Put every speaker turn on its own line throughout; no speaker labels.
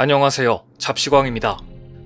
안녕하세요. 잡시광입니다.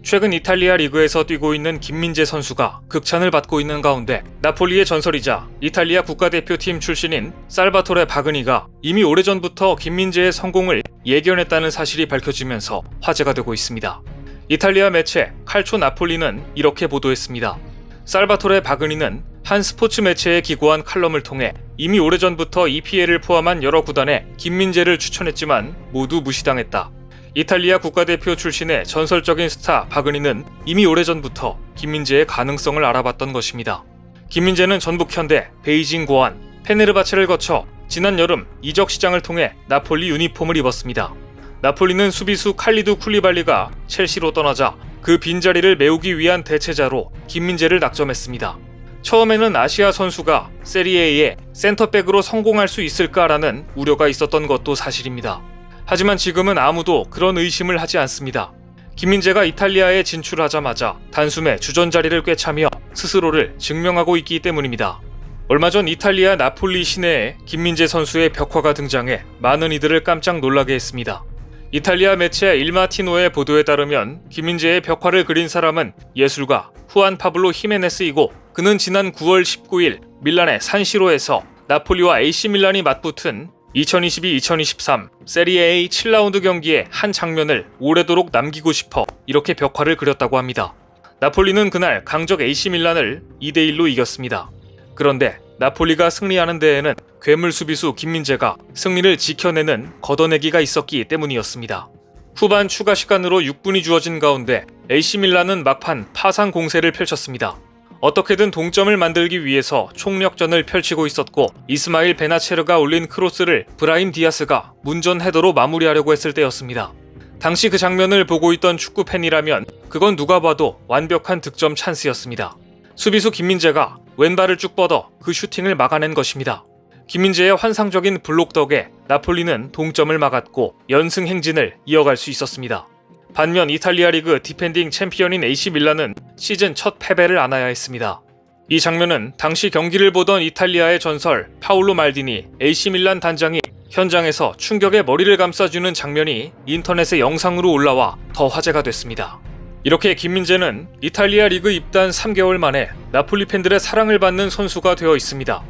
최근 이탈리아 리그에서 뛰고 있는 김민재 선수가 극찬을 받고 있는 가운데 나폴리의 전설이자 이탈리아 국가대표팀 출신인 살바토레 바그니가 이미 오래전부터 김민재의 성공을 예견했다는 사실이 밝혀지면서 화제가 되고 있습니다. 이탈리아 매체 칼초 나폴리는 이렇게 보도했습니다. 살바토레 바그니는 한 스포츠 매체에 기고한 칼럼을 통해 이미 오래전부터 EPL을 포함한 여러 구단에 김민재를 추천했지만 모두 무시당했다. 이탈리아 국가대표 출신의 전설적인 스타 바그니는 이미 오래전부터 김민재의 가능성을 알아봤던 것입니다. 김민재는 전북 현대, 베이징 고안, 페네르바체를 거쳐 지난 여름 이적 시장을 통해 나폴리 유니폼을 입었습니다. 나폴리는 수비수 칼리두 쿨리발리가 첼시로 떠나자 그 빈자리를 메우기 위한 대체자로 김민재를 낙점했습니다. 처음에는 아시아 선수가 세리에의 센터백으로 성공할 수 있을까라는 우려가 있었던 것도 사실입니다. 하지만 지금은 아무도 그런 의심을 하지 않습니다. 김민재가 이탈리아에 진출하자마자 단숨에 주전 자리를 꿰차며 스스로를 증명하고 있기 때문입니다. 얼마 전 이탈리아 나폴리 시내에 김민재 선수의 벽화가 등장해 많은 이들을 깜짝 놀라게 했습니다. 이탈리아 매체 일마티노의 보도에 따르면 김민재의 벽화를 그린 사람은 예술가 후안 파블로 히메네스이고 그는 지난 9월 19일 밀란의 산시로에서 나폴리와 AC 밀란이 맞붙은 2022-2023 세리에 A 7라운드 경기의 한 장면을 오래도록 남기고 싶어 이렇게 벽화를 그렸다고 합니다. 나폴리는 그날 강적 AC 밀란을 2대1로 이겼습니다. 그런데 나폴리가 승리하는 데에는 괴물 수비수 김민재가 승리를 지켜내는 걷어내기가 있었기 때문이었습니다. 후반 추가 시간으로 6분이 주어진 가운데 AC 밀란은 막판 파상 공세를 펼쳤습니다. 어떻게든 동점을 만들기 위해서 총력전을 펼치고 있었고 이스마일 베나체르가 올린 크로스를 브라임 디아스가 문전 헤더로 마무리하려고 했을 때였습니다. 당시 그 장면을 보고 있던 축구 팬이라면 그건 누가 봐도 완벽한 득점 찬스였습니다. 수비수 김민재가 왼발을 쭉 뻗어 그 슈팅을 막아낸 것입니다. 김민재의 환상적인 블록 덕에 나폴리는 동점을 막았고 연승 행진을 이어갈 수 있었습니다. 반면 이탈리아 리그 디펜딩 챔피언인 AC 밀란은 시즌 첫 패배를 안아야 했습니다. 이 장면은 당시 경기를 보던 이탈리아의 전설 파울로 말디니 AC 밀란 단장이 현장에서 충격에 머리를 감싸주는 장면이 인터넷에 영상으로 올라와 더 화제가 됐습니다. 이렇게 김민재는 이탈리아 리그 입단 3개월 만에 나폴리 팬들의 사랑을 받는 선수가 되어 있습니다.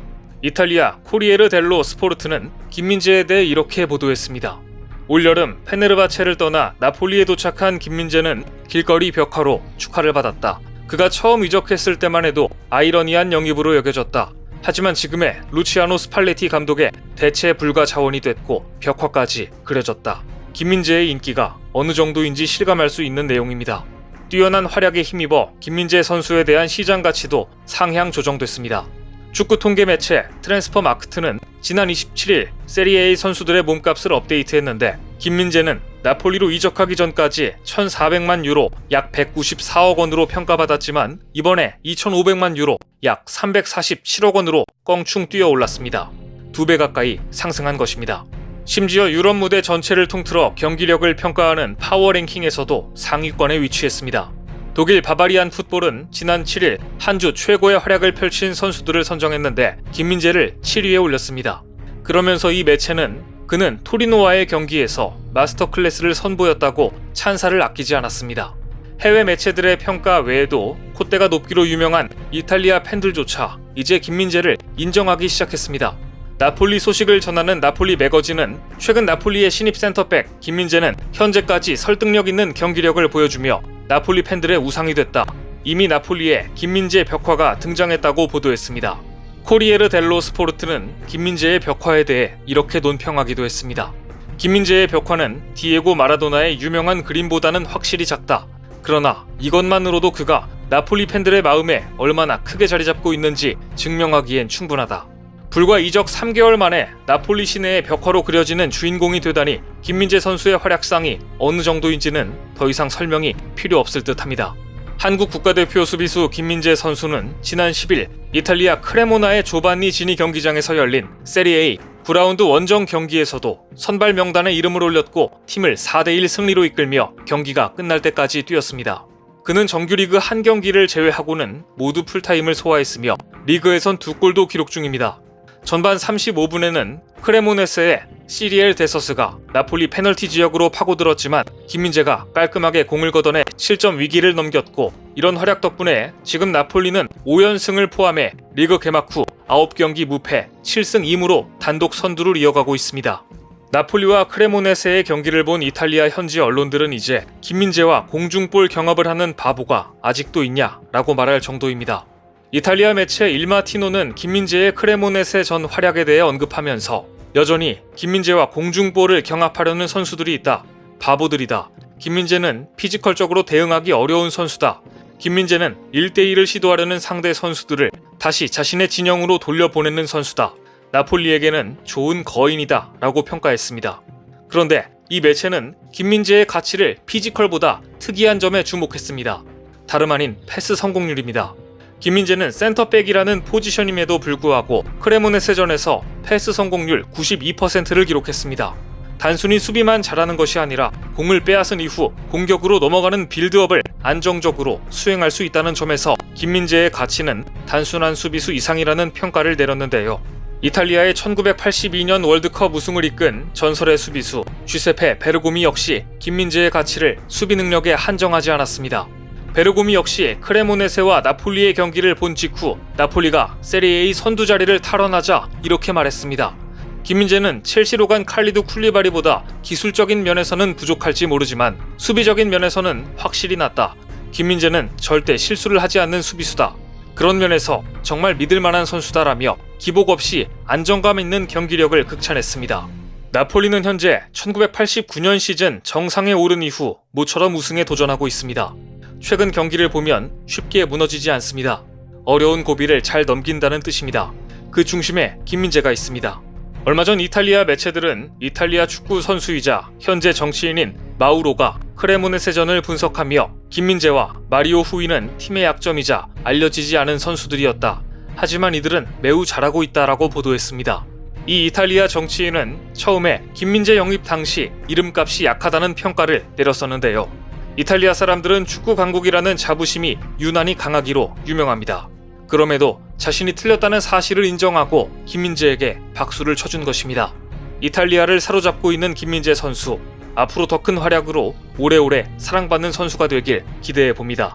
이탈리아 코리에르 델로 스포르트는 김민재에 대해 이렇게 보도했습니다. 올여름 페네르바체를 떠나 나폴리에 도착한 김민재는 길거리 벽화로 축하를 받았다. 그가 처음 이적했을 때만 해도 아이러니한 영입으로 여겨졌다. 하지만 지금의 루치아노 스팔레티 감독의 대체 불가 자원이 됐고 벽화까지 그려졌다. 김민재의 인기가 어느 정도인지 실감할 수 있는 내용입니다. 뛰어난 활약에 힘입어 김민재 선수에 대한 시장 가치도 상향 조정됐습니다. 축구 통계 매체 트랜스퍼 마크트는 지난 27일 세리에 A 선수들의 몸값을 업데이트했는데 김민재는 나폴리로 이적하기 전까지 1,400만 유로 약 194억 원으로 평가받았지만 이번에 2,500만 유로 약 347억 원으로 껑충 뛰어올랐습니다. 2배 가까이 상승한 것입니다. 심지어 유럽 무대 전체를 통틀어 경기력을 평가하는 파워 랭킹에서도 상위권에 위치했습니다. 독일 바바리안 풋볼은 지난 7일 한 주 최고의 활약을 펼친 선수들을 선정했는데 김민재를 7위에 올렸습니다. 그러면서 이 매체는 그는 토리노와의 경기에서 마스터 클래스를 선보였다고 찬사를 아끼지 않았습니다. 해외 매체들의 평가 외에도 콧대가 높기로 유명한 이탈리아 팬들조차 이제 김민재를 인정하기 시작했습니다. 나폴리 소식을 전하는 나폴리 매거진은 최근 나폴리의 신입 센터백 김민재는 현재까지 설득력 있는 경기력을 보여주며 나폴리 팬들의 우상이 됐다. 이미 나폴리에 김민재 벽화가 등장했다고 보도했습니다. 코리에르 델로 스포르트는 김민재의 벽화에 대해 이렇게 논평하기도 했습니다. 김민재의 벽화는 디에고 마라도나의 유명한 그림보다는 확실히 작다. 그러나 이것만으로도 그가 나폴리 팬들의 마음에 얼마나 크게 자리 잡고 있는지 증명하기엔 충분하다. 불과 이적 3개월 만에 나폴리 시내의 벽화로 그려지는 주인공이 되다니 김민재 선수의 활약상이 어느 정도인지는 더 이상 설명이 필요 없을 듯합니다. 한국 국가대표 수비수 김민재 선수는 지난 10일 이탈리아 크레모나의 조반니 지니 경기장에서 열린 세리에 A 9라운드 원정 경기에서도 선발 명단에 이름을 올렸고 팀을 4대1 승리로 이끌며 경기가 끝날 때까지 뛰었습니다. 그는 정규리그 한 경기를 제외하고는 모두 풀타임을 소화했으며 리그에선 2골도 기록 중입니다. 전반 35분에는 크레모네세의 시리엘 데서스가 나폴리 페널티 지역으로 파고들었지만 김민재가 깔끔하게 공을 걷어내 실점 위기를 넘겼고, 이런 활약 덕분에 지금 나폴리는 5연승을 포함해 리그 개막 후 9경기 무패 7승 2무로 단독 선두를 이어가고 있습니다. 나폴리와 크레모네세의 경기를 본 이탈리아 현지 언론들은 이제 김민재와 공중볼 경합을 하는 바보가 아직도 있냐라고 말할 정도입니다. 이탈리아 매체 일마티노는 김민재의 크레모네세 전 활약에 대해 언급하면서 여전히 김민재와 공중볼을 경합하려는 선수들이 있다. 바보들이다. 김민재는 피지컬적으로 대응하기 어려운 선수다. 김민재는 1대1을 시도하려는 상대 선수들을 다시 자신의 진영으로 돌려보내는 선수다. 나폴리에게는 좋은 거인이다 라고 평가했습니다. 그런데 이 매체는 김민재의 가치를 피지컬보다 특이한 점에 주목했습니다. 다름 아닌 패스 성공률입니다. 김민재는 센터백이라는 포지션임에도 불구하고 크레모네세전에서 패스 성공률 92%를 기록했습니다. 단순히 수비만 잘하는 것이 아니라 공을 빼앗은 이후 공격으로 넘어가는 빌드업을 안정적으로 수행할 수 있다는 점에서 김민재의 가치는 단순한 수비수 이상이라는 평가를 내렸는데요. 이탈리아의 1982년 월드컵 우승을 이끈 전설의 수비수 쥐세페 베르고미 역시 김민재의 가치를 수비 능력에 한정하지 않았습니다. 베르고미 역시 크레모네세와 나폴리의 경기를 본 직후 나폴리가 세리에의 선두 자리를 탈환하자 이렇게 말했습니다. 김민재는 첼시로 간 칼리두 쿨리바리보다 기술적인 면에서는 부족할지 모르지만 수비적인 면에서는 확실히 낫다. 김민재는 절대 실수를 하지 않는 수비수다. 그런 면에서 정말 믿을 만한 선수다라며 기복 없이 안정감 있는 경기력을 극찬했습니다. 나폴리는 현재 1989년 시즌 정상에 오른 이후 모처럼 우승에 도전하고 있습니다. 최근 경기를 보면 쉽게 무너지지 않습니다. 어려운 고비를 잘 넘긴다는 뜻입니다. 그 중심에 김민재가 있습니다. 얼마 전 이탈리아 매체들은 이탈리아 축구 선수이자 현재 정치인인 마우로가 크레모네세전을 분석하며 김민재와 마리오 후이는 팀의 약점이자 알려지지 않은 선수들이었다. 하지만 이들은 매우 잘하고 있다라고 보도했습니다. 이 이탈리아 정치인은 처음에 김민재 영입 당시 이름값이 약하다는 평가를 내렸었는데요. 이탈리아 사람들은 축구 강국이라는 자부심이 유난히 강하기로 유명합니다. 그럼에도 자신이 틀렸다는 사실을 인정하고 김민재에게 박수를 쳐준 것입니다. 이탈리아를 사로잡고 있는 김민재 선수, 앞으로 더 큰 활약으로 오래오래 사랑받는 선수가 되길 기대해봅니다.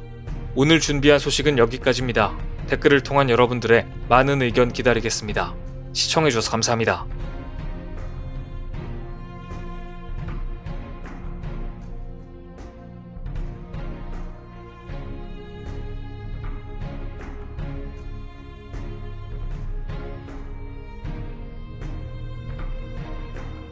오늘 준비한 소식은 여기까지입니다. 댓글을 통한 여러분들의 많은 의견 기다리겠습니다. 시청해주셔서 감사합니다.